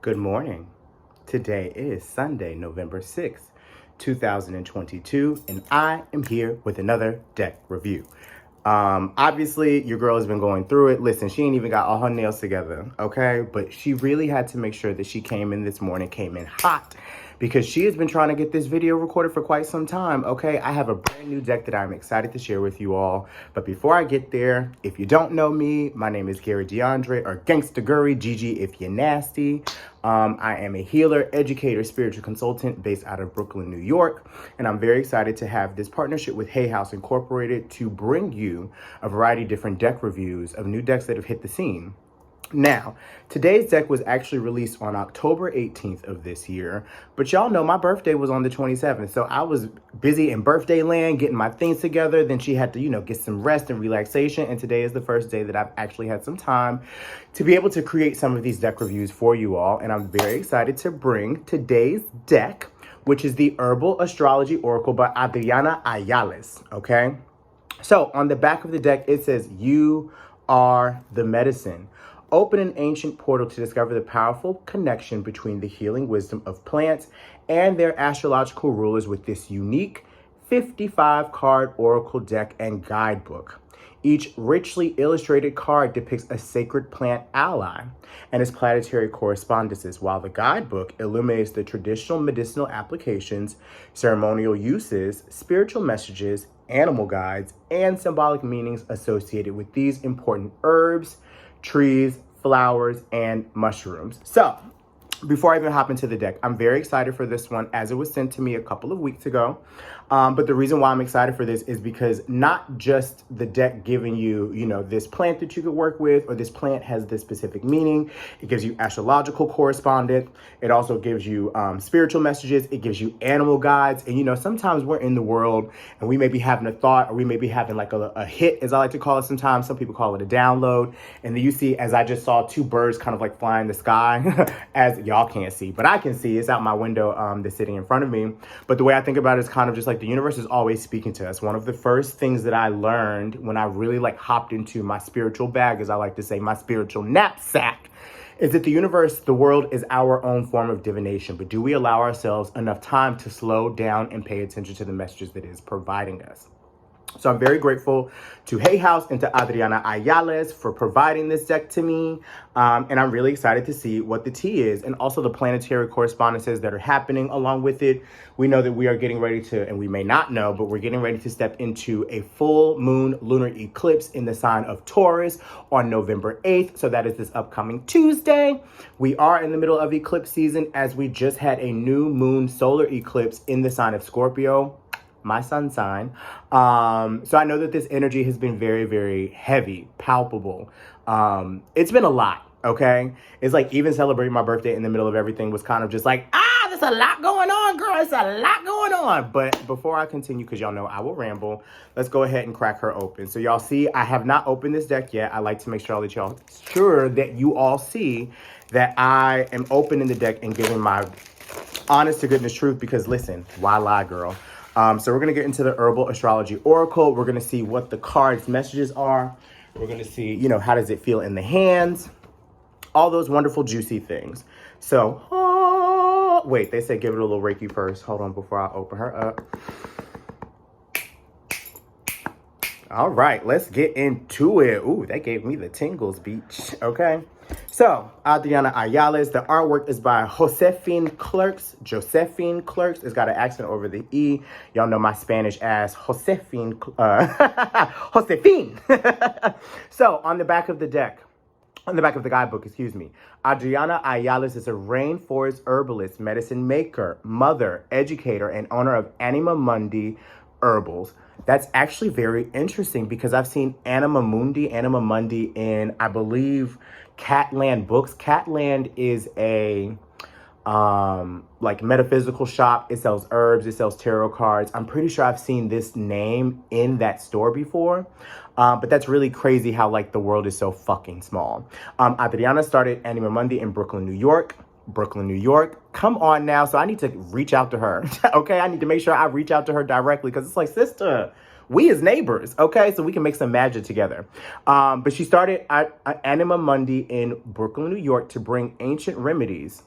Good morning. Today is Sunday, November 6th, 2022, and I am here with another deck review. Obviously, your girl has been going through it. Listen, she ain't even got all her nails together, okay? But she really had to make sure that she came in this morning, came in hot, because she has been trying to get this video recorded for quite some time, okay? I have a brand new deck that I'm excited to share with you all. But before I get there, if you don't know me, my name is Gary DeAndre, or Gangsta Gurry, Gigi if you're nasty. I am a healer, educator, spiritual consultant based out of Brooklyn, New York. And I'm very excited to have this partnership with Hay House Incorporated to bring you a variety of different deck reviews of new decks that have hit the scene. Now, today's deck was actually released on October 18th of this year, but y'all know my birthday was on the 27th, so I was busy in birthday land getting my things together. Then she had to, get some rest and relaxation, and today is the first day that I've actually had some time to be able to create some of these deck reviews for you all, and I'm very excited to bring today's deck, which is the Herbal Astrology Oracle by Adriana Ayales, okay? So, on the back of the deck, it says, "You are the medicine. Open an ancient portal to discover the powerful connection between the healing wisdom of plants and their astrological rulers with this unique 55-card oracle deck and guidebook. Each richly illustrated card depicts a sacred plant ally and its planetary correspondences, while the guidebook illuminates the traditional medicinal applications, ceremonial uses, spiritual messages, animal guides, and symbolic meanings associated with these important herbs, trees, flowers, and mushrooms." So, before I even hop into the deck, I'm very excited for this one as it was sent to me a couple of weeks ago. But the reason why I'm excited for this is because not just the deck giving you, this plant that you could work with, or this plant has this specific meaning. It gives you astrological correspondence. It also gives you spiritual messages. It gives you animal guides. And, sometimes we're in the world and we may be having a thought, or we may be having like a hit, as I like to call it sometimes. Some people call it a download. And then you see, as I just saw, two birds kind of like fly in the sky, as y'all can't see, but I can see. It's out my window that's sitting in front of me. But the way I think about it is kind of just like the universe is always speaking to us. One of the first things that I learned when I really hopped into my spiritual bag, as I like to say, my spiritual knapsack, is that the universe, the world, is our own form of divination. But do we allow ourselves enough time to slow down and pay attention to the messages that it is providing us? So I'm very grateful to Hay House and to Adriana Ayales for providing this deck to me. And I'm really excited to see what the tea is, and also the planetary correspondences that are happening along with it. We know that we are getting ready to, and we may not know, but we're getting ready to step into a full moon lunar eclipse in the sign of Taurus on November 8th. So that is this upcoming Tuesday. We are in the middle of eclipse season, as we just had a new moon solar eclipse in the sign of Scorpio, my sun sign. So I know that this energy has been very, very heavy, palpable. It's been a lot, okay? It's like even celebrating my birthday in the middle of everything was kind of just like, there's a lot going on, girl. It's a lot going on. But before I continue, because y'all know I will ramble, let's go ahead and crack her open. So y'all see, I have not opened this deck yet. I like to make sure that you all see that I am opening the deck and giving my honest to goodness truth, because listen, why lie, girl? So we're going to get into the Herbal Astrology Oracle. We're going to see what the cards' messages are. We're going to see, how does it feel in the hands? All those wonderful, juicy things. So, wait, they said give it a little Reiki first. Hold on before I open her up. All right, let's get into it. Ooh, that gave me the tingles, beach. Okay. So, Adriana Ayales, the artwork is by Joséphine Klerks. Joséphine Klerks. It's got an accent over the E. Y'all know my Spanish ass. Joséphine. Joséphine. So, on the back of the deck, on the back of the guidebook, Adriana Ayales is a rainforest herbalist, medicine maker, mother, educator, and owner of Anima Mundi herbals. That's actually very interesting, because I've seen Anima Mundi in, I believe, Catland books. Catland is a metaphysical shop. It sells herbs, it sells tarot cards. I'm pretty sure I've seen this name in that store before. But that's really crazy how the world is so fucking small. Adriana started Anima Mundi in Brooklyn, New York. Come on now. So I need to reach out to her. Okay, I need to make sure I reach out to her directly, because it's like, sister, we as neighbors, okay? So we can make some magic together. But she started Anima Mundi in Brooklyn, New York to bring ancient remedies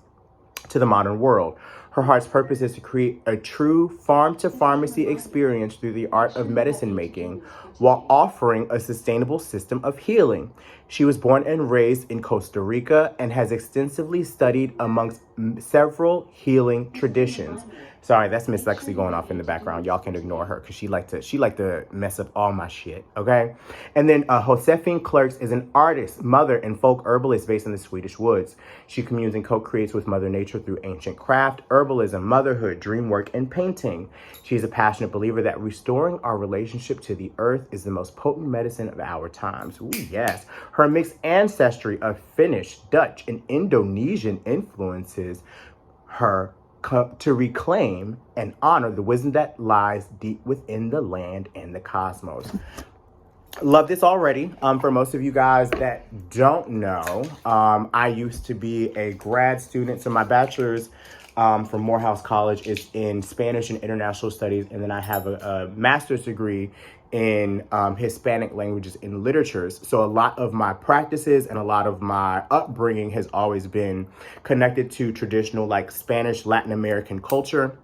to the modern world. Her heart's purpose is to create a true farm-to-pharmacy experience through the art of medicine making while offering a sustainable system of healing. She was born and raised in Costa Rica and has extensively studied amongst several healing traditions. Sorry, that's Miss Lexi going off in the background. Y'all can ignore her because she like to mess up all my shit, okay? And then Joséphine Klerks is an artist, mother, and folk herbalist based in the Swedish woods. She communes and co-creates with Mother Nature through ancient craft, herbalism, motherhood, dream work, and painting. She is a passionate believer that restoring our relationship to the earth is the most potent medicine of our times. Ooh, yes. Her mixed ancestry of Finnish, Dutch, and Indonesian influences her to reclaim and honor the wisdom that lies deep within the land and the cosmos. Love this already. For most of you guys that don't know, I used to be a grad student. So my bachelor's from Morehouse College is in Spanish and International Studies. And then I have a master's degree in Hispanic languages and literatures. So a lot of my practices and a lot of my upbringing has always been connected to traditional like Spanish, Latin American culture.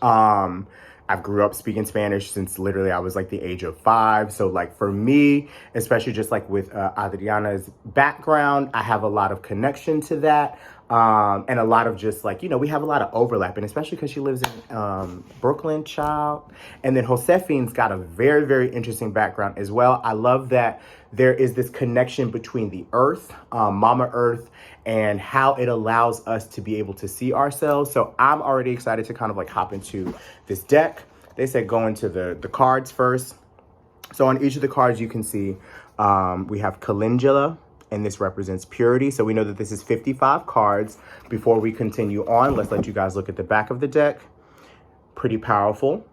I grew up speaking Spanish since literally I was like the age of 5. So like for me, especially just like with Adriana's background, I have a lot of connection to that. And a lot of just like, you know, we have a lot of overlap, and especially because she lives in Brooklyn, child. And then Joséphine's got a very, very interesting background as well. I love that there is this connection between the earth, Mama Earth, and how it allows us to be able to see ourselves. So I'm already excited to kind of like hop into this deck. They said go into the cards first. So on each of the cards, you can see we have calendula, and this represents purity. So we know that this is 55 cards. Before we continue on, let's let you guys look at the back of the deck. Pretty powerful.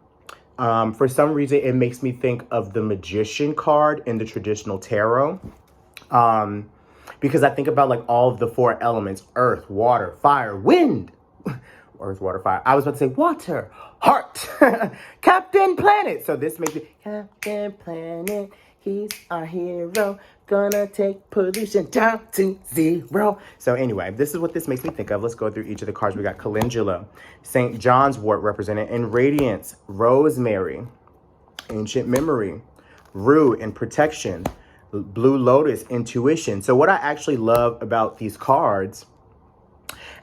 For some reason, it makes me think of the Magician card in the traditional tarot. Because I think about like all of the 4 elements: earth, water, fire, wind. Earth, water, fire. I was about to say water, heart, Captain Planet. So this makes me Captain Planet. He's our hero. Gonna take pollution down to 0. So anyway, this is what this makes me think of. Let's go through each of the cards. We got calendula, St. John's wort represented in radiance, rosemary, ancient memory, rue and protection, blue lotus, intuition. So what I actually love about these cards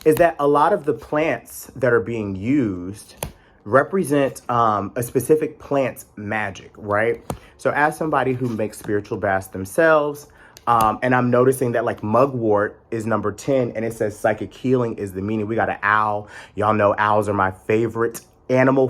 is that a lot of the plants that are being used represent a specific plant's magic, right? So as somebody who makes spiritual baths themselves, and I'm noticing that like mugwort is number 10, and it says psychic healing is the meaning. We got an owl. Y'all know owls are my favorite animal.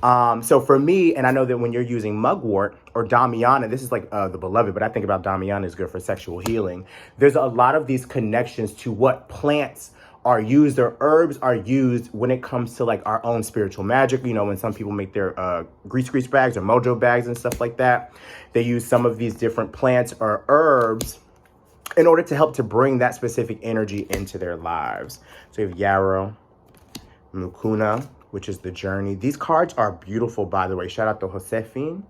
So for me, and I know that when you're using mugwort or Damiana, this is like the beloved, but I think about Damiana is good for sexual healing. There's a lot of these connections to what plants are used or herbs are used when it comes to like our own spiritual magic. You know, when some people make their grease bags or mojo bags and stuff like that, they use some of these different plants or herbs in order to help to bring that specific energy into their lives. So you have yarrow, mucuna, which is the journey. These cards are beautiful, by the way. Shout out to Joséphine.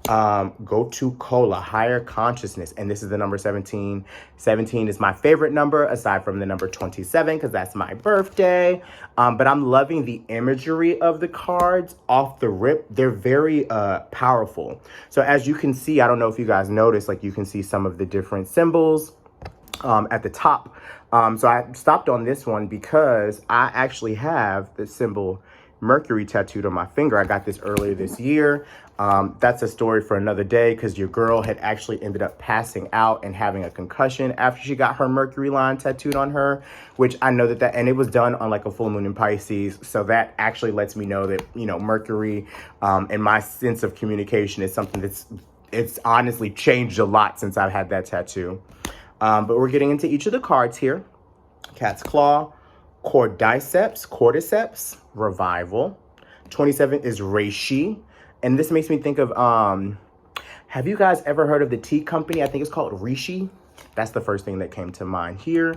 Go to Cola, higher consciousness. And this is the number 17. 17 is my favorite number aside from the number 27 because that's my birthday. But I'm loving the imagery of the cards off the rip. They're very powerful. So as you can see, I don't know if you guys noticed, like you can see some of the different symbols at the top. So I stopped on this one because I actually have the symbol Mercury tattooed on my finger. I got this earlier this year. That's a story for another day because your girl had actually ended up passing out and having a concussion after she got her Mercury line tattooed on her, which I know that and it was done on like a full moon in Pisces. So that actually lets me know that, you know, Mercury and my sense of communication is something it's honestly changed a lot since I've had that tattoo. But we're getting into each of the cards here. Cat's claw, cordyceps, revival. 27 is reishi. And this makes me think of, have you guys ever heard of the tea company? I think it's called Rishi. That's the first thing that came to mind here.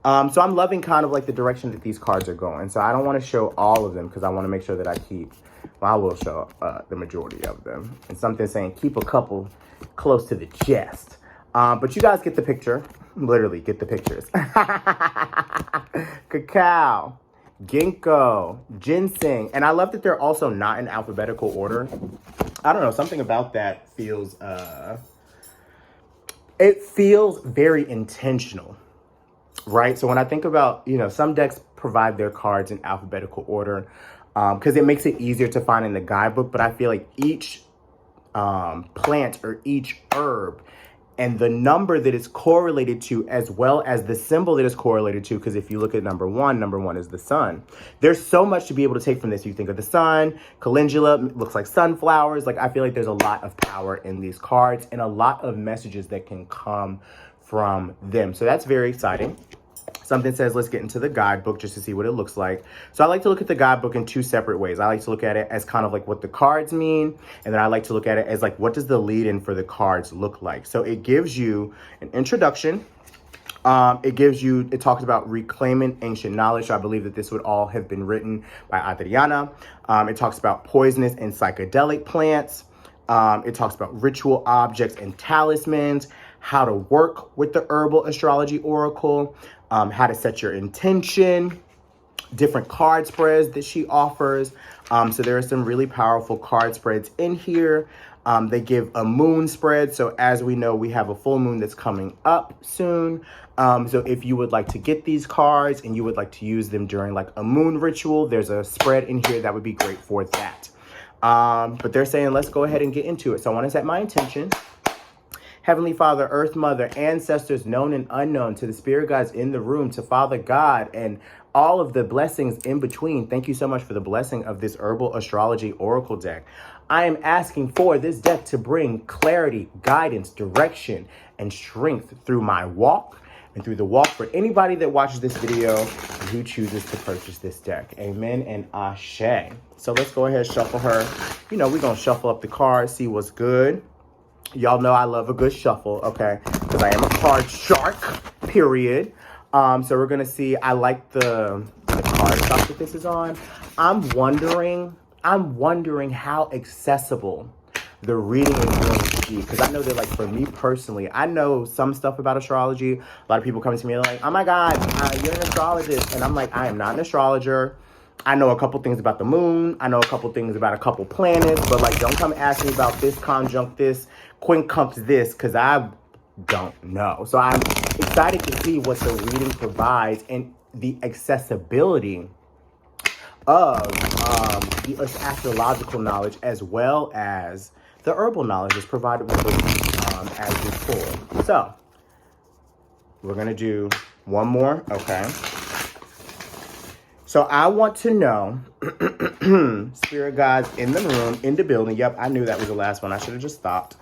So I'm loving kind of like the direction that these cards are going. So I don't want to show all of them because I want to make sure that I keep, well, I will show the majority of them. And something saying keep a couple close to the chest. But you guys get the picture. Literally, get the pictures. Cacao, ginkgo, ginseng. And I love that they're also not in alphabetical order. I don't know, something about that feels, it feels very intentional, right? So when I think about, you know, some decks provide their cards in alphabetical order because it makes it easier to find in the guidebook. But I feel like each plant or each herb and the number that it's correlated to, as well as the symbol that it's correlated to, because if you look at number one is the sun. There's so much to be able to take from this. You think of the sun, calendula, looks like sunflowers. Like, I feel like there's a lot of power in these cards and a lot of messages that can come from them. So that's very exciting. Something says, let's get into the guidebook just to see what it looks like. So I like to look at the guidebook in two separate ways. I like to look at it as kind of like what the cards mean. And then I like to look at it as like, what does the lead in for the cards look like? So it gives you an introduction. It talks about reclaiming ancient knowledge. So I believe that this would all have been written by Adriana. It talks about poisonous and psychedelic plants. It talks about ritual objects and talismans, how to work with the Herbal Astrology Oracle, how to set your intention, different card spreads that she offers. So there are some really powerful card spreads in here. They give a moon spread. So as we know, we have a full moon that's coming up soon. So if you would like to get these cards and you would like to use them during like a moon ritual, there's a spread in here that would be great for that. But they're saying, let's go ahead and get into it. So I want to set my intention. Heavenly Father, Earth Mother, ancestors known and unknown, to the spirit guides in the room, to Father God, and all of the blessings in between. Thank you so much for the blessing of this Herbal Astrology Oracle deck. I am asking for this deck to bring clarity, guidance, direction, and strength through my walk and through the walk for anybody that watches this video and who chooses to purchase this deck. Amen and ashe. So let's go ahead and shuffle her. You know, we're going to shuffle up the cards, see what's good. Y'all know I love a good shuffle, okay? Because I am a card shark, period. So we're going to see, I like the card stock that this is on. I'm wondering how accessible the reading is going to be. Because I know that, like, for me personally, I know some stuff about astrology. A lot of people come to me like, oh my God, you're an astrologist. And I'm like, I am not an astrologer. I know a couple things about the moon. I know a couple things about a couple planets. But, like, don't come ask me about this conjunct this, quincunx this, because I don't know. So I'm excited to see what the reading provides and the accessibility of the astrological knowledge, as well as the herbal knowledge is provided with us as we pull. So we're going to do one more. Okay. So I want to know, spirit guides in the room, in the building. Yep, I knew that was the last one. I should have just stopped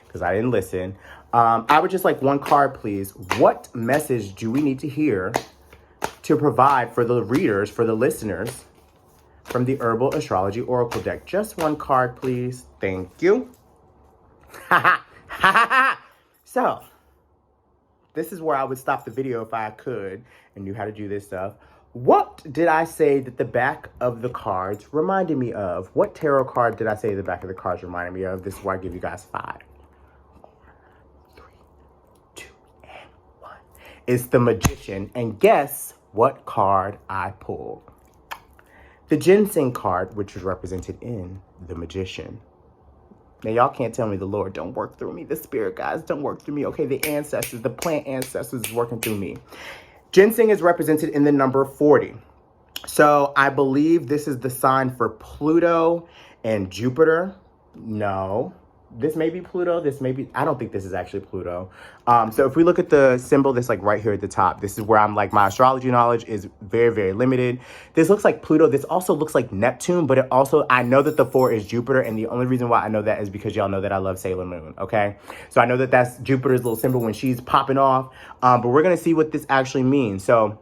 because I didn't listen. I would just like one card, please. What message do we need to hear to provide for the readers, for the listeners, from the Herbal Astrology Oracle deck? Just one card, please. Thank you. So, this is where I would stop the video if I could and knew how to do this stuff. What did I say that the back of the cards reminded me of? What tarot card did I say the back of the cards reminded me of? This is where I give you guys 5, 4, 3, 2, and 1. It's the Magician. And guess what card I pulled? The Ginseng card, which is represented in the Magician. Now, y'all can't tell me the Lord don't work through me. The spirit guides don't work through me. Okay, the ancestors, the plant ancestors is working through me. Ginseng is represented in the number 40. So I believe this is the sign for Pluto and Jupiter. No, this may be Pluto. This may be, I don't think this is actually Pluto. So if we look at the symbol that's like right here at the top, this is where I'm like, my astrology knowledge is very, very limited. This looks like Pluto. This also looks like Neptune, but it also, I know that the 4 is Jupiter. And the only reason why I know that is because y'all know that I love Sailor Moon. Okay. So I know that that's Jupiter's little symbol when she's popping off. But we're going to see what this actually means. So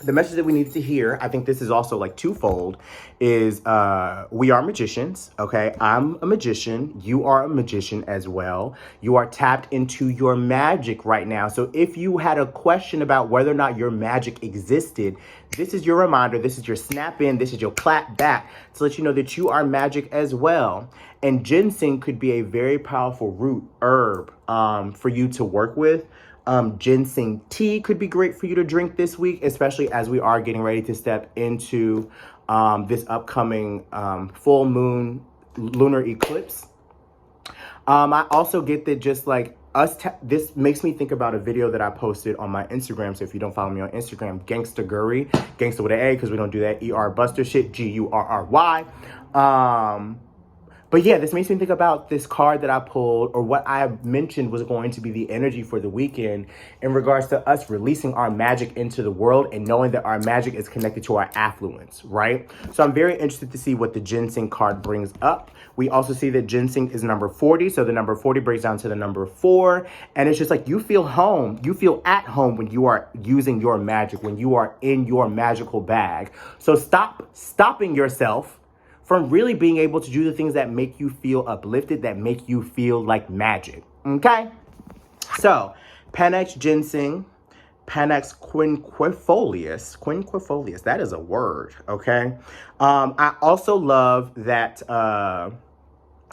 the message that we need to hear, I think this is also like twofold, is we are magicians, okay? I'm a magician. You are a magician as well. You are tapped into your magic right now. So if you had a question about whether or not your magic existed, this is your reminder. This is your snap in. This is your clap back to let you know that you are magic as well. And ginseng could be a very powerful root herb for you to work with. Ginseng tea could be great for you to drink this week, especially as we are getting ready to step into this upcoming full moon lunar eclipse. I also get that just like this makes me think about a video that I posted on my Instagram. So if you don't follow me on Instagram, Gangsta Gurry, Gangsta with an A, because we don't do that ER Buster shit, Gurry. But yeah, this makes me think about this card that I pulled, or what I mentioned was going to be the energy for the weekend in regards to us releasing our magic into the world and knowing that our magic is connected to our affluence, right? So I'm very interested to see what the ginseng card brings up. We also see that ginseng is number 40. So the number 40 breaks down to the number 4. And it's just like you feel home. You feel at home when you are using your magic, when you are in your magical bag. So stop stopping yourself from really being able to do the things that make you feel uplifted, that make you feel like magic, okay? So, Panax ginseng, Panax quinquefolius, that is a word, okay? I also love that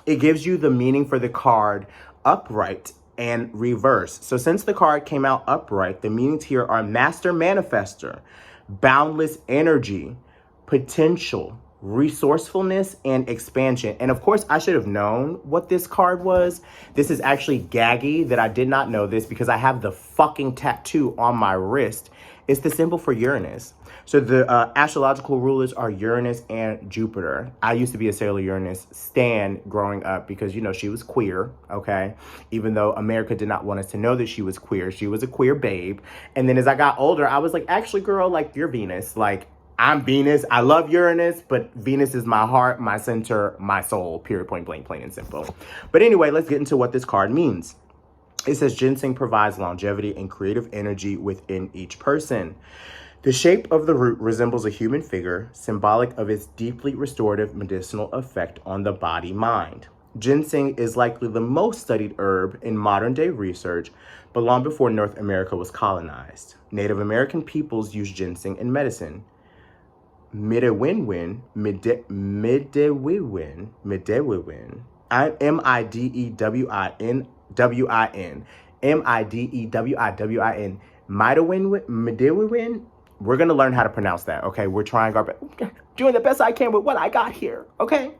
it gives you the meaning for the card upright and reverse. So since the card came out upright, the meanings here are master manifester, boundless energy, potential, resourcefulness, and expansion. And of course, I should have known what this card was. This is actually Gaggy that I did not know this because I have the fucking tattoo on my wrist. It's the symbol for Uranus. So the astrological rulers are Uranus and Jupiter. I used to be a Sailor Uranus stan growing up because, you know, she was queer, okay? Even though America did not want us to know that she was queer. She was a queer babe. And then as I got older, I was like, actually, girl, like, you're Venus. Like, I'm Venus. I love Uranus, but Venus is my heart, my center, my soul, period, point blank, plain and simple. But anyway, let's get into what this card means. It says ginseng provides longevity and creative energy within each person. The shape of the root resembles a human figure, symbolic of its deeply restorative medicinal effect on the body-mind. Ginseng is likely the most studied herb in modern-day research, but long before North America was colonized. Native American peoples used ginseng in medicine. Midewin, Midewin, Midewin. We're going to learn how to pronounce that, okay? We're trying our best, doing the best I can with what I got here, okay?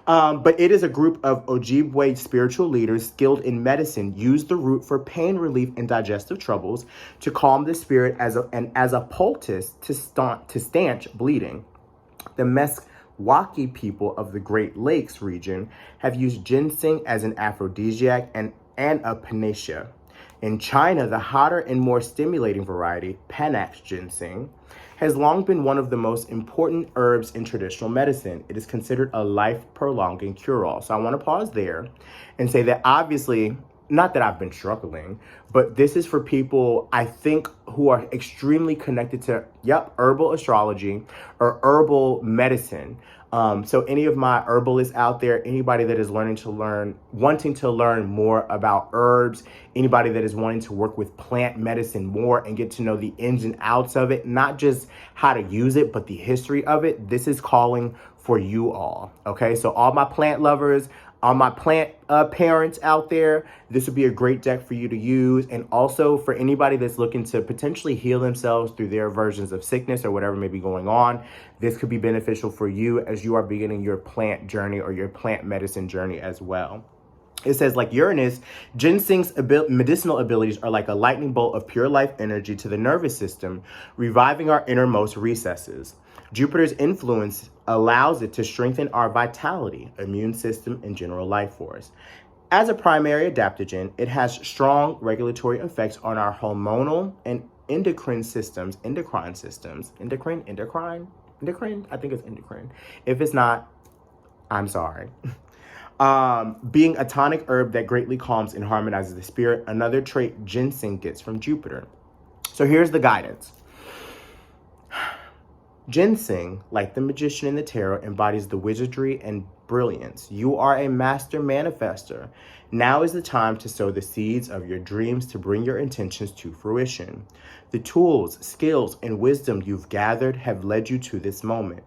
But it is a group of Ojibwe spiritual leaders skilled in medicine use the root for pain relief and digestive troubles, to calm the spirit as a poultice to stanch bleeding. The Meskwaki people of the Great Lakes region have used ginseng as an aphrodisiac and a panacea. In China, the hotter and more stimulating variety, Panax ginseng, has long been one of the most important herbs in traditional medicine. It is considered a life-prolonging cure-all. So I want to pause there and say that obviously, not that I've been struggling, but this is for people, I think, who are extremely connected to, herbal astrology or herbal medicine. So any of my herbalists out there, anybody that is wanting to learn more about herbs, anybody that is wanting to work with plant medicine more and get to know the ins and outs of it, not just how to use it, but the history of it, this is calling for you all, okay? So all my plant lovers, all my plant parents out there, this would be a great deck for you to use. And also for anybody that's looking to potentially heal themselves through their versions of sickness or whatever may be going on, this could be beneficial for you as you are beginning your plant journey or your plant medicine journey as well. It says, like Uranus, ginseng's medicinal abilities are like a lightning bolt of pure life energy to the nervous system, reviving our innermost recesses. Jupiter's influence allows it to strengthen our vitality, immune system, and general life force. As a primary adaptogen, it has strong regulatory effects on our hormonal and endocrine systems. I think it's endocrine. If it's not, I'm sorry. Being a tonic herb that greatly calms and harmonizes the spirit, another trait ginseng gets from Jupiter. So here's the guidance. Ginseng, like the magician in the tarot, embodies the wizardry and brilliance. You are a master manifester. Now is the time to sow the seeds of your dreams to bring your intentions to fruition. The tools, skills, and wisdom you've gathered have led you to this moment.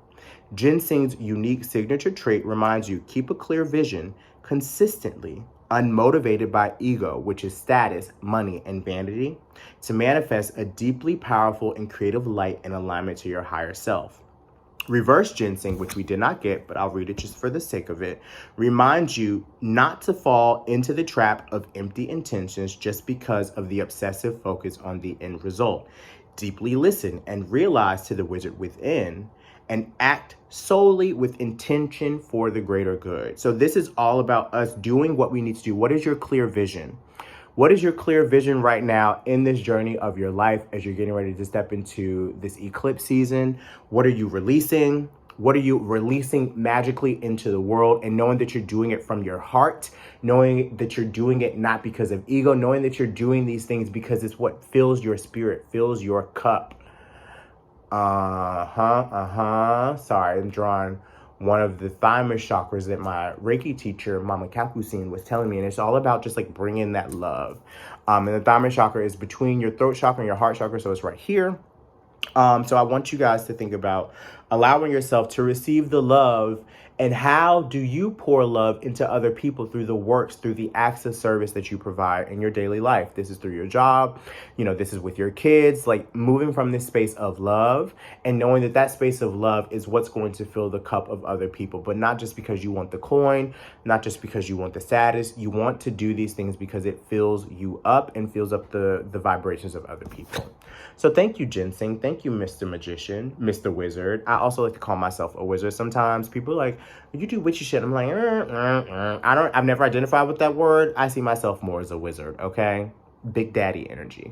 Ginseng's unique signature trait reminds you, keep a clear vision, consistently unmotivated by ego, which is status, money, and vanity, to manifest a deeply powerful and creative light in alignment to your higher self. Reverse ginseng, which we did not get, but I'll read it just for the sake of it, reminds you not to fall into the trap of empty intentions just because of the obsessive focus on the end result. Deeply listen and realize to the wizard within and act solely with intention for the greater good. So this is all about us doing what we need to do. What is your clear vision? What is your clear vision right now in this journey of your life as you're getting ready to step into this eclipse season? What are you releasing? What are you releasing magically into the world, and knowing that you're doing it from your heart, knowing that you're doing it not because of ego, knowing that you're doing these things because it's what fills your spirit, fills your cup. Sorry, I'm drawing one of the thymus chakras that my Reiki teacher, Mama Capucine, was telling me. And it's all about just like bringing that love. And the thymus chakra is between your throat chakra and your heart chakra. So it's right here. So I want you guys to think about allowing yourself to receive the love. And how do you pour love into other people through the works, through the acts of service that you provide in your daily life? This is through your job. This is with your kids, like moving from this space of love and knowing that that space of love is what's going to fill the cup of other people, but not just because you want the coin, not just because you want the status. You want to do these things because it fills you up and fills up the vibrations of other people. So thank you, Ginseng. Thank you, Mr. Magician, Mr. Wizard. I also like to call myself a wizard. Sometimes people are like, you do witchy shit. I'm like, I've never identified with that word. I see myself more as a wizard, okay? Big daddy energy.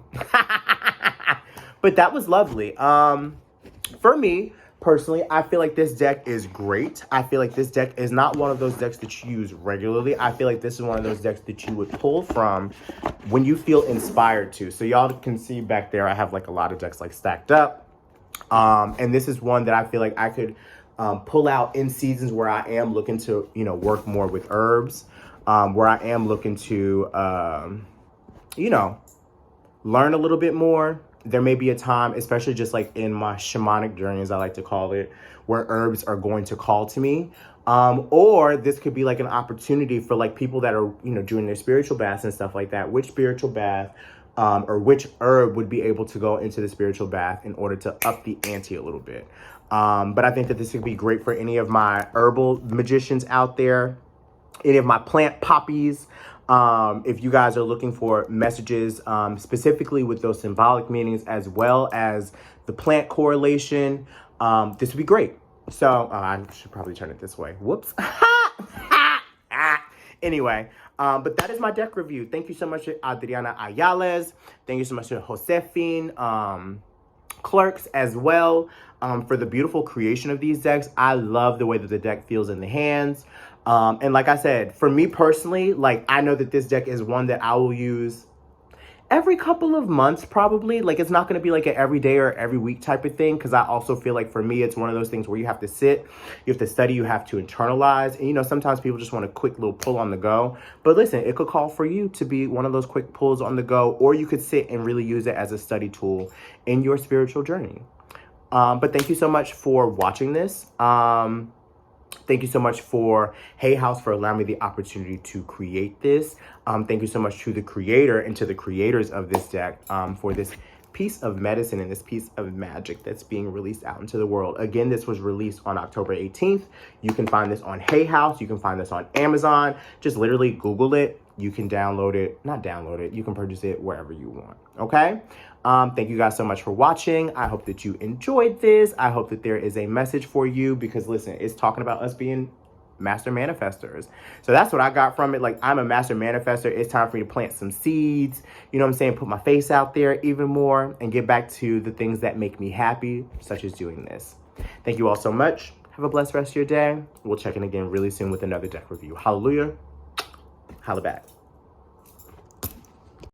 But that was lovely. For me, personally, I feel like this deck is great. I feel like this deck is not one of those decks that you use regularly. I feel like this is one of those decks that you would pull from when you feel inspired to. So y'all can see back there, I have like a lot of decks like stacked up. And this is one that I feel like I could pull out in seasons where I am looking to, work more with herbs, where I am looking to, learn a little bit more. There may be a time, especially just like in my shamanic journey, as I like to call it, where herbs are going to call to me. Or this could be like an opportunity for like people that are, doing their spiritual baths and stuff like that. Which spiritual bath or which herb would be able to go into the spiritual bath in order to up the ante a little bit. But I think that this would be great for any of my herbal magicians out there, any of my plant poppies. If you guys are looking for messages specifically with those symbolic meanings as well as the plant correlation, this would be great. So I should probably turn it this way. Whoops. Anyway, but that is my deck review. Thank you so much to Adriana Ayales. Thank you so much to Joséphine Klerks as well for the beautiful creation of these decks. I love the way that the deck feels in the hands. And like I said, for me personally, like I know that this deck is one that I will use every couple of months probably. Like it's not going to be like an every day or every week type of thing, because I also feel like for me it's one of those things where you have to sit, you have to study, you have to internalize. And sometimes people just want a quick little pull on the go. But listen, it could call for you to be one of those quick pulls on the go, or you could sit and really use it as a study tool in your spiritual journey. But thank you so much for watching this. Thank you so much for Hay House for allowing me the opportunity to create this. Thank you so much to the creator and to the creators of this deck for this piece of medicine and this piece of magic that's being released out into the world. Again, this was released on October 18th. You can find this on Hay House. You can find this on Amazon. Just literally Google it. You can download it. Not download it. You can purchase it wherever you want. Okay? Thank you guys so much for watching. I hope that you enjoyed this. I hope that there is a message for you because, listen, it's talking about us being master manifestors. So that's what I got from it. Like, I'm a master manifestor. It's time for me to plant some seeds. You know what I'm saying? Put my face out there even more and get back to the things that make me happy, such as doing this. Thank you all so much. Have a blessed rest of your day. We'll check in again really soon with another deck review. Hallelujah. Holla back.